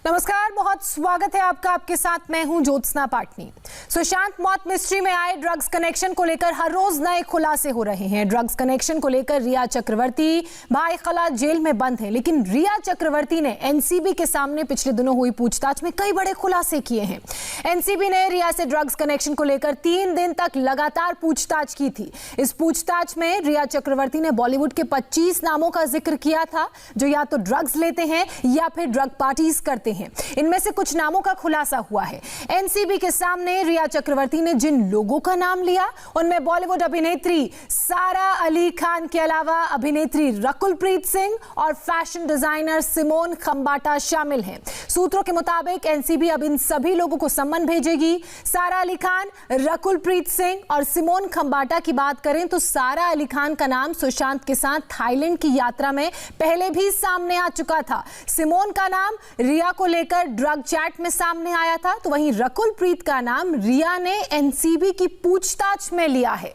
नमस्कार, बहुत स्वागत है आपका। आपके साथ मैं हूं ज्योत्सना पाटनी। सुशांत मौत मिस्ट्री में आए ड्रग्स कनेक्शन को लेकर हर रोज नए खुलासे हो रहे हैं। ड्रग्स कनेक्शन को लेकर रिया चक्रवर्ती भाई खला जेल में बंद है, लेकिन रिया चक्रवर्ती ने एनसीबी के सामने पिछले दिनों हुई पूछताछ में कई बड़े खुलासे किए हैं। एनसीबी ने रिया से ड्रग्स कनेक्शन को लेकर 3 दिन तक लगातार पूछताछ की थी। इस पूछताछ में रिया चक्रवर्ती ने बॉलीवुड के 25 नामों का जिक्र किया था जो या तो ड्रग्स लेते हैं या फिर ड्रग पार्टीज करते हैं। इनमें से कुछ नामों का खुलासा हुआ है। एनसीबी के सामने रिया चक्रवर्ती ने जिन लोगों का नाम लिया उनमें बॉलीवुड अभिनेत्री सारा अली खान के अलावा अभिनेत्री रकुलप्रीत सिंह और फैशन डिजाइनर सिमोन खंबाटा शामिल हैं। सूत्रों के मुताबिक एनसीबी अब इन सभी लोगों को सम्मन भेजेगी। सारा अली खान, रकुलप्रीत सिंह और सिमोन खंबाटा की बात करें तो सारा अली खान का नाम सुशांत के साथ थाईलैंड की यात्रा में पहले भी सामने आ चुका था। सिमोन का नाम रिया को लेकर ड्रग चैट में सामने आया था, तो वहीं रकुलप्रीत का नाम रिया ने एनसीबी की पूछताछ में लिया है।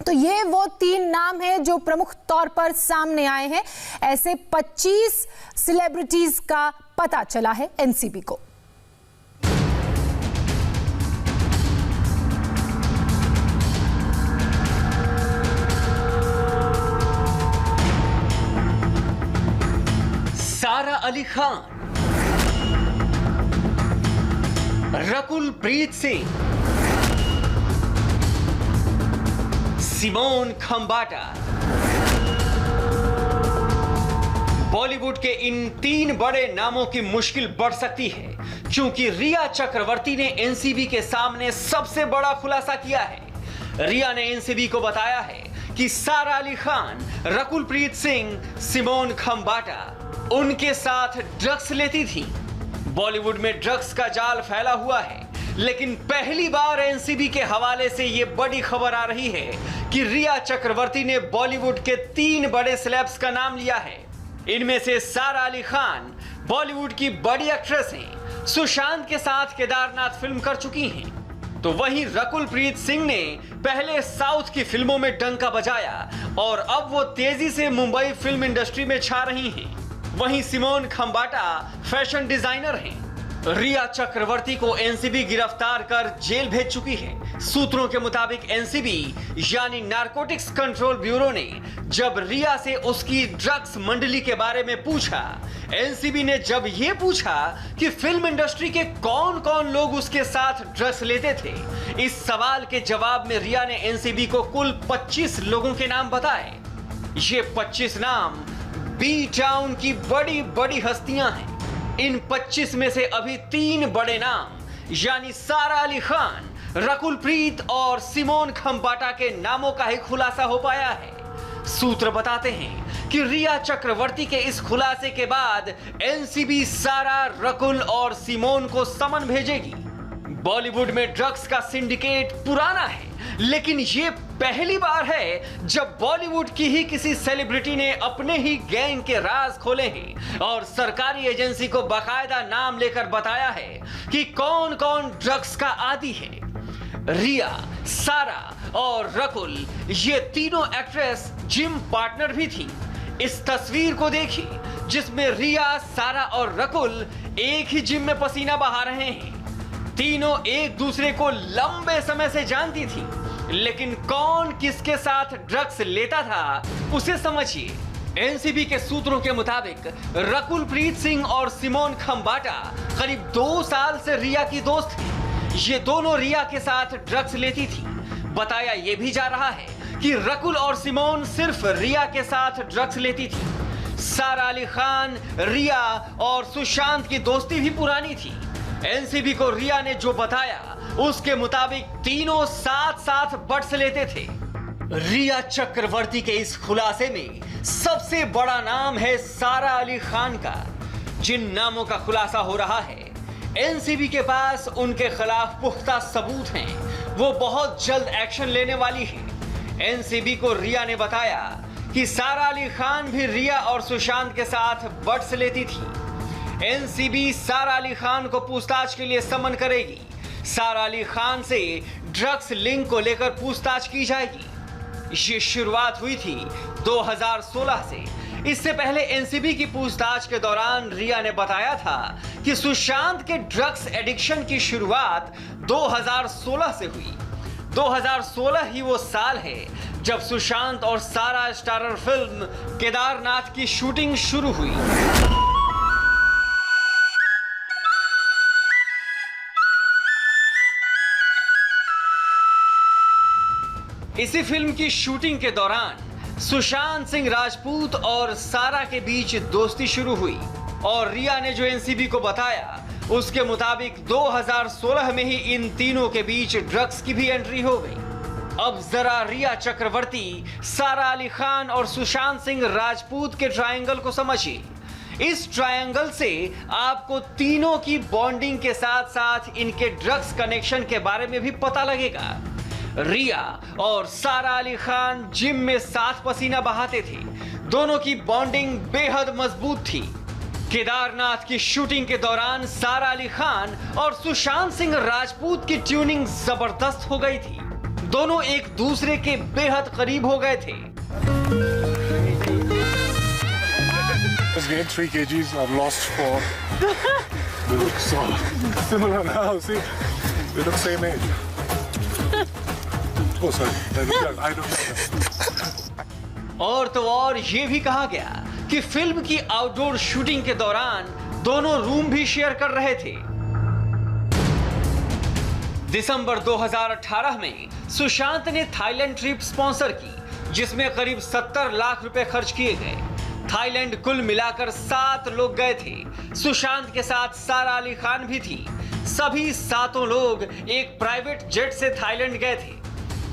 तो ये वो 3 नाम हैं जो प्रमुख तौर पर सामने आए हैं। ऐसे 25 सेलिब्रिटीज का पता चला है एनसीबी को। सारा अली खान, रकुलप्रीत सिंह, सिमोन खंबाटा। बॉलीवुड के इन 3 बड़े नामों की मुश्किल बढ़ सकती है, क्योंकि रिया चक्रवर्ती ने एनसीबी के सामने सबसे बड़ा खुलासा किया है। रिया ने एनसीबी को बताया है कि सारा अली खान, रकुलप्रीत सिंह, सिमोन खंबाटा उनके साथ ड्रग्स लेती थी। बॉलीवुड में ड्रग्स का जाल फैला हुआ है, लेकिन पहली बार एनसीबी के हवाले से यह बड़ी खबर आ रही है कि रिया चक्रवर्ती ने बॉलीवुड के 3 बड़े सेलेब्स का नाम लिया है। इनमें से सारा अली खान बॉलीवुड की बड़ी एक्ट्रेस हैं, सुशांत के साथ केदारनाथ फिल्म कर चुकी हैं। तो वहीं रकुलप्रीत सिंह ने पहले साउथ की फिल्मों में डंका बजाया और अब वो तेजी से मुंबई फिल्म इंडस्ट्री में छा रही हैं। वहीं सिमोन खंबाटा फैशन डिजाइनर हैं। रिया चक्रवर्ती को एनसीबी गिरफ्तार कर जेल भेज चुकी है। सूत्रों के मुताबिक एनसीबी यानी नारकोटिक्स कंट्रोल ब्यूरो ने जब रिया से उसकी ड्रग्स मंडली के बारे में पूछा, एनसीबी ने जब यह पूछा कि फिल्म इंडस्ट्री के कौन-कौन लोग उसके साथ ड्रग्स लेते थे, इस सवाल के जवाब में रिया ने एनसीबी को कुल 25 लोगों के नाम बताए। ये 25 नाम बी टाउन की बड़ी बड़ी हस्तियां हैं। इन 25 में से अभी 3 बड़े नाम यानी सारा अली खान, रकुलप्रीत और सिमोन खंबाटा के नामों का ही खुलासा हो पाया है। सूत्र बताते हैं कि रिया चक्रवर्ती के इस खुलासे के बाद एनसीबी सारा, रकुल और सिमोन को समन भेजेगी। बॉलीवुड में ड्रग्स का सिंडिकेट पुराना है, लेकिन ये पहली बार है जब बॉलीवुड की ही किसी सेलिब्रिटी ने अपने ही गैंग के राज खोले हैं और सरकारी एजेंसी को बाकायदा नाम लेकर बताया है कि कौन कौन ड्रग्स का आदी है। रिया, सारा और रकुल ये तीनों एक्ट्रेस जिम पार्टनर भी थी। इस तस्वीर को देखिए जिसमें रिया, सारा और रकुल एक ही जिम में पसीना बहा रहे हैं। तीनों एक दूसरे को लंबे समय से जानती थी, लेकिन कौन किसके साथ ड्रग्स लेता था उसे समझिए। एनसीबी के सूत्रों के मुताबिक रकुलप्रीत सिंह और सिमोन खंबाटा करीब 2 साल से रिया की दोस्त थी। ये दोनों रिया के साथ ड्रग्स लेती थी। बताया यह भी जा रहा है कि रकुल और सिमोन सिर्फ रिया के साथ ड्रग्स लेती थी। सारा अली खान, रिया और सुशांत की दोस्ती भी पुरानी थी। एनसीबी को रिया ने जो बताया उसके मुताबिक तीनों साथ साथ बट्स लेते थे। रिया चक्रवर्ती के इस खुलासे में सबसे बड़ा नाम है सारा अली खान का। जिन नामों का खुलासा हो रहा है, एनसीबी के पास उनके खिलाफ पुख्ता सबूत हैं। वो बहुत जल्द एक्शन लेने वाली है। एनसीबी को रिया ने बताया कि सारा अली खान भी रिया और सुशांत के साथ बट्स लेती थी। एनसीबी सारा अली खान को पूछताछ के लिए समन करेगी। सारा अली खान से ड्रग्स लिंक को लेकर पूछताछ की जाएगी। ये शुरुआत हुई थी 2016 से। इससे पहले एनसीबी की पूछताछ के दौरान रिया ने बताया था कि सुशांत के ड्रग्स एडिक्शन की शुरुआत 2016 से हुई। 2016 ही वो साल है जब सुशांत और सारा स्टारर फिल्म केदारनाथ की शूटिंग शुरू हुई। इसी फिल्म की शूटिंग के दौरान सुशांत सिंह राजपूत और सारा के बीच दोस्ती शुरू हुई और रिया ने जो एनसीबी को बताया उसके मुताबिक 2016 में ही इन तीनों के बीच ड्रग्स की भी एंट्री हो गई। अब जरा रिया चक्रवर्ती, सारा अली खान और सुशांत सिंह राजपूत के ट्रायंगल को समझिए। इस ट्रायंगल से आपको तीनों की बॉन्डिंग के साथ साथ इनके ड्रग्स कनेक्शन के बारे में भी पता लगेगा। रिया और सारा अली खान जिम में साथ पसीना बहाते थे। दोनों की बॉन्डिंग बेहद मजबूत थी। केदारनाथ की शूटिंग के दौरान सारा अली खान और सुशांत सिंह राजपूत की ट्यूनिंग जबरदस्त हो गई थी। दोनों एक दूसरे के बेहद करीब हो गए थे। Just gained 3 kgs. I've lost 4. They look so similar now. See, they look same age. Oh, sorry. They look young. I don't know. और तो और ये भी कहा गया कि फिल्म की आउटडोर शूटिंग के दौरान दोनों रूम भी शेयर कर रहे थे। दिसंबर 2018 में सुशांत ने थाईलैंड ट्रिप स्पॉन्सर की, जिसमें करीब 70 लाख रुपए खर्च किए गए। थाईलैंड कुल मिलाकर 7 लोग गए थे। सुशांत के साथ सारा अली खान भी थी। सभी 7 लोग एक प्राइवेट जेट से थाईलैंड गए थे।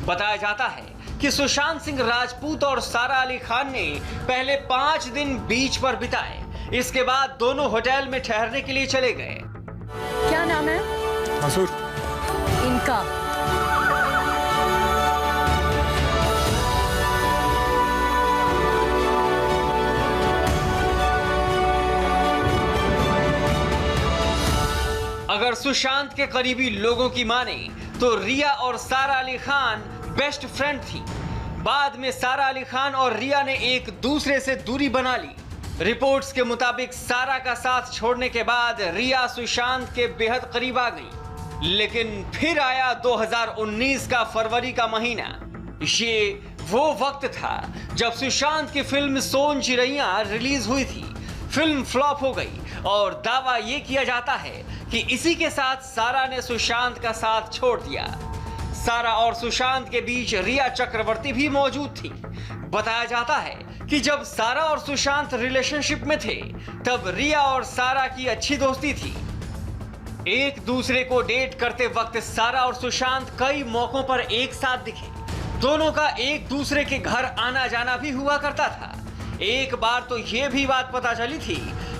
बताया जाता है कि सुशांत सिंह राजपूत और सारा अली खान ने पहले 5 दिन बीच पर बिताए। इसके बाद दोनों होटल में ठहरने के लिए चले गए। क्या नाम है Masood. इनका? अगर सुशांत के करीबी लोगों की माने तो रिया और सारा अली खान बेस्ट फ्रेंड थी। बाद में सारा अली खान और रिया ने एक दूसरे से दूरी बना ली। रिपोर्ट्स के मुताबिक सारा का साथ छोड़ने के बाद रिया सुशांत के बेहद करीब आ गई। लेकिन फिर आया 2019 का फरवरी का महीना। ये वो वक्त था जब सुशांत की फिल्म सोन चिरैया रिलीज हुई थी। फिल्म फ्लॉप हो गई और दावा ये किया जाता है कि इसी के साथ सारा ने सुशांत का साथ छोड़ दिया। सारा और सुशांत के बीच रिया चक्रवर्ती भी मौजूद थी। बताया जाता है कि जब सारा और सुशांत रिलेशनशिप में थे तब रिया और सारा की अच्छी दोस्ती थी। एक दूसरे को डेट करते वक्त सारा और सुशांत कई मौकों पर एक साथ दिखे। दोनों का एक दूसरे के घर आना जाना भी हुआ करता था। एक बार तो यह भी बात पता चली थी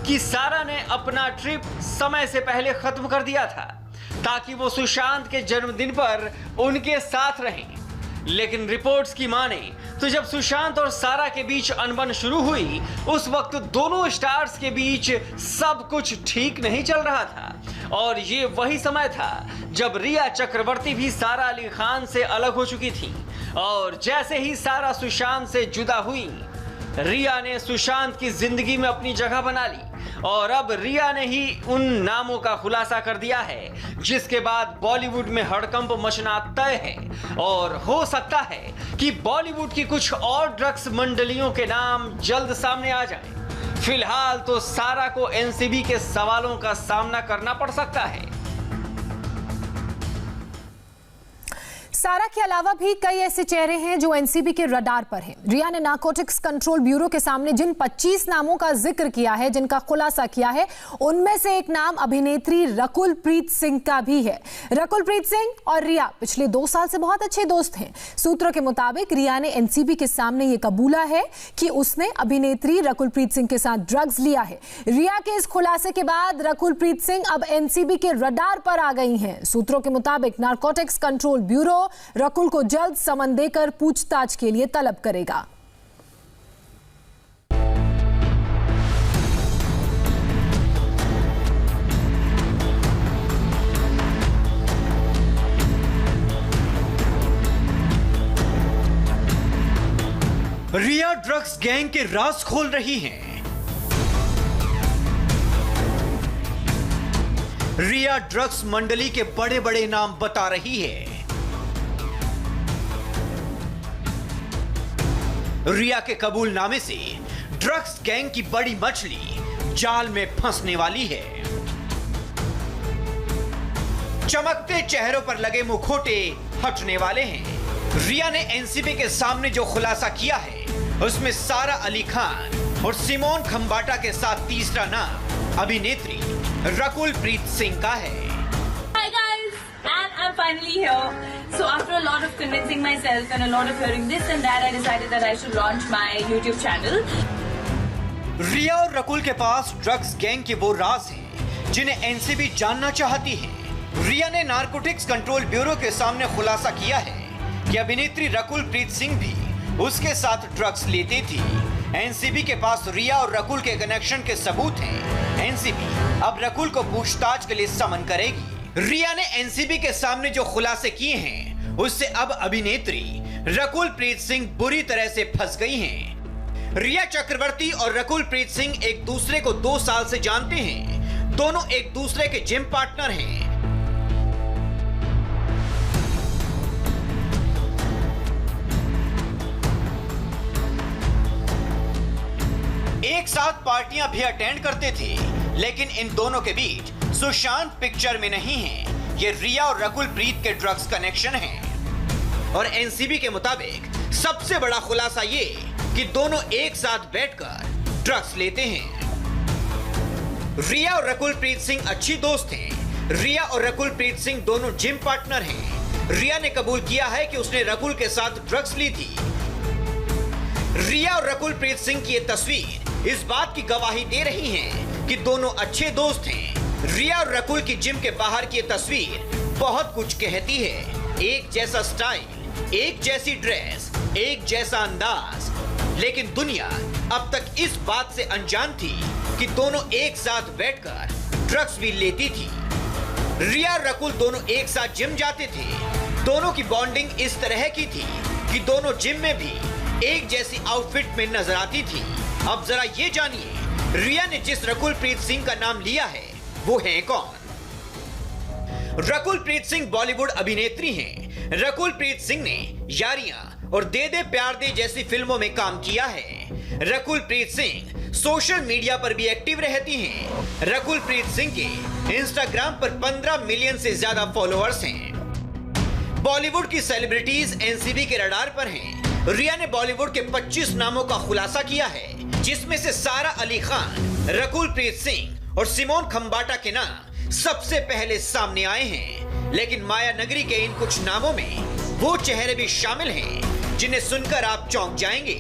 कि सारा ने अपना ट्रिप समय से पहले खत्म कर दिया था ताकि वो सुशांत के जन्मदिन पर उनके साथ रहें। लेकिन रिपोर्ट्स की माने तो जब सुशांत और सारा के बीच अनबन शुरू हुई उस वक्त दोनों स्टार्स के बीच सब कुछ ठीक नहीं चल रहा था। और ये वही समय था जब रिया चक्रवर्ती भी सारा अली खान से अलग हो चुकी थी। और जैसे ही सारा सुशांत से जुदा हुई, रिया ने सुशांत की जिंदगी में अपनी जगह बना ली। और अब रिया ने ही उन नामों का खुलासा कर दिया है जिसके बाद बॉलीवुड में हड़कंप मचना तय है। और हो सकता है कि बॉलीवुड की कुछ और ड्रग्स मंडलियों के नाम जल्द सामने आ जाएं। फिलहाल तो सारा को एनसीबी के सवालों का सामना करना पड़ सकता है। सारा के अलावा भी कई ऐसे चेहरे हैं जो एनसीबी के रडार पर हैं। रिया ने नारकोटिक्स कंट्रोल ब्यूरो के सामने जिन 25 नामों का जिक्र किया है, जिनका खुलासा किया है, उनमें से एक नाम अभिनेत्री रकुलप्रीत सिंह का भी है। रकुलप्रीत सिंह और रिया पिछले 2 साल से बहुत अच्छे दोस्त हैं। सूत्रों के मुताबिक रिया ने एनसीबी के सामने यह कबूला है कि उसने अभिनेत्री रकुलप्रीत सिंह के साथ ड्रग्स लिया है। रिया के इस खुलासे के बाद रकुलप्रीत सिंह अब एनसीबी के रडार पर आ गई हैं। सूत्रों के मुताबिक नारकोटिक्स कंट्रोल ब्यूरो रकुल को जल्द समन देकर पूछताछ के लिए तलब करेगा। रिया ड्रग्स गैंग के राज खोल रही हैं। रिया ड्रग्स मंडली के बड़े बड़े नाम बता रही है। रिया के कबूलनामे से ड्रग्स गैंग की बड़ी मछली जाल में फंसने वाली है। चमकते चेहरों पर लगे मुखौटे हटने वाले हैं। रिया ने एनसीबी के सामने जो खुलासा किया है उसमें सारा अली खान और सिमोन खंबाटा के साथ तीसरा नाम अभिनेत्री रकुल प्रीत सिंह का है। Hi guys, and I'm finally here. So after a lot of convincing myself and a lot of hearing this and that, I decided that I should launch my YouTube channel. रिया और रकुल के पास drugs gang के वो राज हैं जिन्हें NCB जानना चाहती है। रिया ने नारकोटिक्स कंट्रोल ब्यूरो के सामने खुलासा किया है कि अभिनेत्री रकुल प्रीत सिंह भी उसके साथ ड्रग्स लेती थी। एनसीबी के पास रिया और रकुल के कनेक्शन के सबूत हैं। एनसीबी अब रकुल को पूछताछ के लिए समन करेगी। रिया ने एनसीबी के सामने जो खुलासे किए हैं उससे अब अभिनेत्री रकुल प्रीत सिंह बुरी तरह से फंस गई हैं। रिया चक्रवर्ती और रकुल प्रीत सिंह एक दूसरे को 2 साल से जानते हैं। दोनों एक दूसरे के जिम पार्टनर हैं। एक साथ पार्टियां भी अटेंड करते थे, लेकिन इन दोनों के बीच सुशांत पिक्चर में नहीं है। ये रिया और रकुल प्रीत के ड्रग्स कनेक्शन हैं। और एनसीबी के मुताबिक सबसे बड़ा खुलासा ये कि दोनों एक साथ बैठकर ड्रग्स लेते हैं। रिया और रकुल प्रीत सिंह अच्छी दोस्त हैं। रिया और रकुल प्रीत सिंह दोनों जिम पार्टनर हैं। रिया ने कबूल किया है कि उसने रकुल के साथ ड्रग्स ली थी। रिया और रकुल प्रीत सिंह की ये तस्वीर इस बात की गवाही दे रही है कि दोनों अच्छे दोस्त हैं। रिया और रकुल की जिम के बाहर की ये तस्वीर बहुत कुछ कहती है। एक जैसा स्टाइल, एक जैसी ड्रेस, एक जैसा अंदाज, लेकिन दुनिया अब तक इस बात से अनजान थी कि दोनों एक साथ बैठकर ड्रग्स भी लेती थी। रिया और रकुल दोनों एक साथ जिम जाते थे। दोनों की बॉन्डिंग इस तरह की थी कि दोनों जिम में भी एक जैसी आउटफिट में नजर आती थी। अब जरा ये जानिए, रिया ने जिस रकुल प्रीत सिंह का नाम लिया है वो है कौन? रकुल प्रीत सिंह बॉलीवुड अभिनेत्री हैं। रकुल प्रीत सिंह ने यारियां और दे दे प्यार दे जैसी फिल्मों में काम किया है। रकुल प्रीत सिंह सोशल मीडिया पर भी एक्टिव रहती हैं। रकुल प्रीत सिंह के इंस्टाग्राम पर 15 मिलियन से ज्यादा फॉलोअर्स हैं। बॉलीवुड की सेलिब्रिटीज एनसीबी के रडार पर हैं। रिया ने बॉलीवुड के 25 नामों का खुलासा किया है, जिसमें से सारा अली खान, रकुल प्रीत सिंह और सिमोन खंबाटा के नाम सबसे पहले सामने आए हैं। लेकिन माया नगरी के इन कुछ नामों में वो चेहरे भी शामिल हैं जिन्हें सुनकर आप चौंक जाएंगे।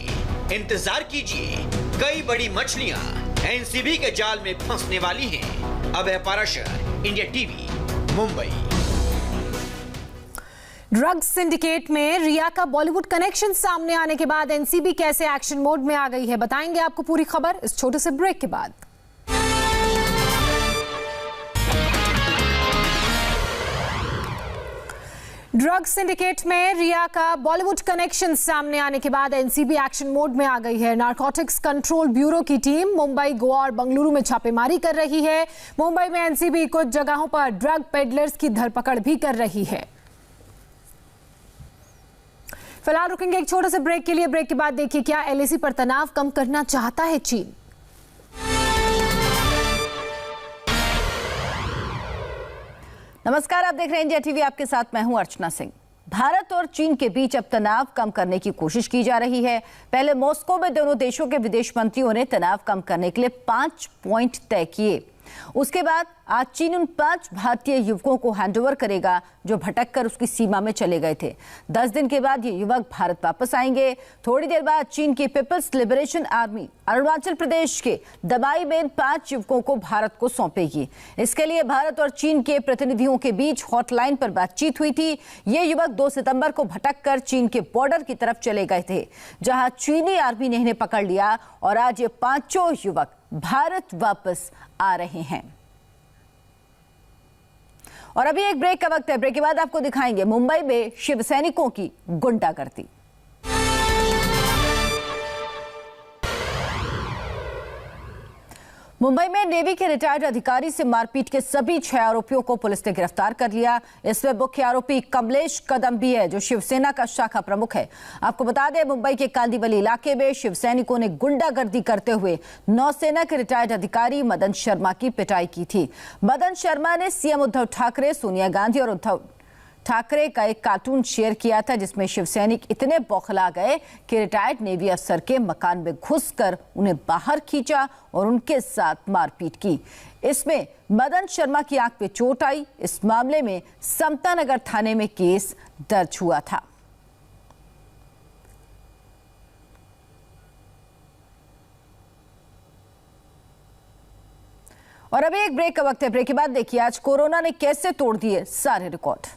इंतजार कीजिए, कई बड़ी मछलियां एनसीबी के जाल में फंसने वाली हैं। Abhay Parashar, India TV, Mumbai. Drugs syndicate में रिया का बॉलीवुड कनेक्शन सामने आने के बाद एनसीबी कैसे एक्शन मोड में आ गई है, बताएंगे आपको पूरी खबर इस छोटे से ब्रेक के बाद। ड्रग्स सिंडिकेट में रिया का बॉलीवुड कनेक्शन सामने आने के बाद एनसीबी एक्शन मोड में आ गई है। नारकोटिक्स कंट्रोल ब्यूरो की टीम मुंबई, गोवा और बंगलुरु में छापेमारी कर रही है। मुंबई में एनसीबी कुछ जगहों पर ड्रग पेडलर्स की धरपकड़ भी कर रही है। फिलहाल रुकेंगे एक छोटे से ब्रेक के लिए। ब्रेक के बाद देखिए क्या एलएसी पर तनाव कम करना चाहता है चीन। नमस्कार, आप देख रहे हैं इंडिया टीवी, आपके साथ मैं हूं अर्चना सिंह। भारत और चीन के बीच अब तनाव कम करने की कोशिश की जा रही है। पहले मॉस्को में दोनों देशों के विदेश मंत्रियों ने तनाव कम करने के लिए 5 पॉइंट तय किए। उसके बाद आज चीन उन 5 भारतीय युवकों को हैंडओवर करेगा जो भटककर उसकी सीमा में चले गए थे। 10 दिन के बाद ये युवक भारत वापस आएंगे। थोड़ी देर बाद चीन की peoples liberation army Arunachal Pradesh के दबाई में 5 युवकों को भारत को सौंपेगी। इसके लिए भारत और चीन के प्रतिनिधियों के बीच हॉटलाइन पर बातचीत हुई थी। ये युवक 2 सितंबर को भटककर चीन के बॉर्डर की तरफ चले गए थे, जहां चीनी आर्मी ने इन्हें पकड़ लिया और आज ये 5 युवक भारत वापस आ रहे हैं। और अभी एक ब्रेक का वक्त है। ब्रेक के बाद आपको दिखाएंगे मुंबई में शिव सैनिकों की गुंडागर्दी। मुंबई में नेवी के रिटायर्ड अधिकारी से मारपीट के सभी 6 आरोपियों को पुलिस ने गिरफ्तार कर लिया। इसमें मुख्य आरोपी कमलेश कदम भी है, जो शिवसेना का शाखा प्रमुख है। आपको बता दें, मुंबई के कांदिवली इलाके में शिव सैनिकों ने गुंडागर्दी करते हुए नौसेना के रिटायर्ड अधिकारी मदन शर्मा की पिटाई की थी। मदन शर्मा ने सीएम उद्धव ठाकरे, सोनिया गांधी और उद्धव ठाकरे का एक कार्टून शेयर किया था, जिसमें शिव सैनिक इतने बौखला गए कि रिटायर्ड नेवी अफसर के मकान में घुसकर उन्हें बाहर खींचा और उनके साथ मारपीट की। इसमें मदन शर्मा की आंख पे चोट आई। इस मामले में समता नगर थाने में केस दर्ज हुआ था। और अभी एक ब्रेक का वक्त है। ब्रेक के बाद देखिए आज कोरोना ने कैसे तोड़ दिए सारे रिकॉर्ड।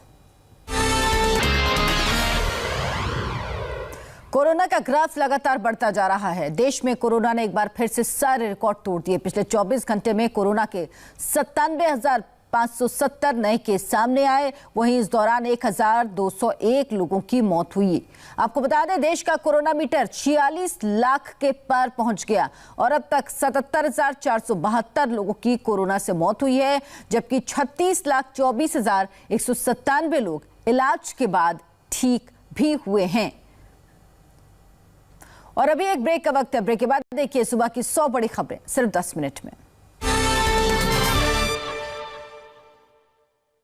कोरोना का ग्राफ लगातार बढ़ता जा रहा है। देश में कोरोना ने एक बार फिर से सारे रिकॉर्ड तोड़ दिए। पिछले 24 घंटे में कोरोना के 97,570 नए केस सामने आए। वहीं इस दौरान 1,201 लोगों की मौत हुई। आपको बता दें, देश का कोरोना मीटर 46 लाख के पार पहुंच गया और अब तक 77,472 लोगों की कोरोना से मौत हुई है, जबकि 36,24,197 लोग इलाज के बाद ठीक भी हुए हैं। और अभी एक ब्रेक का वक्त है। ब्रेक के बाद देखिए सुबह की 100 बड़ी खबरें सिर्फ 10 मिनट में।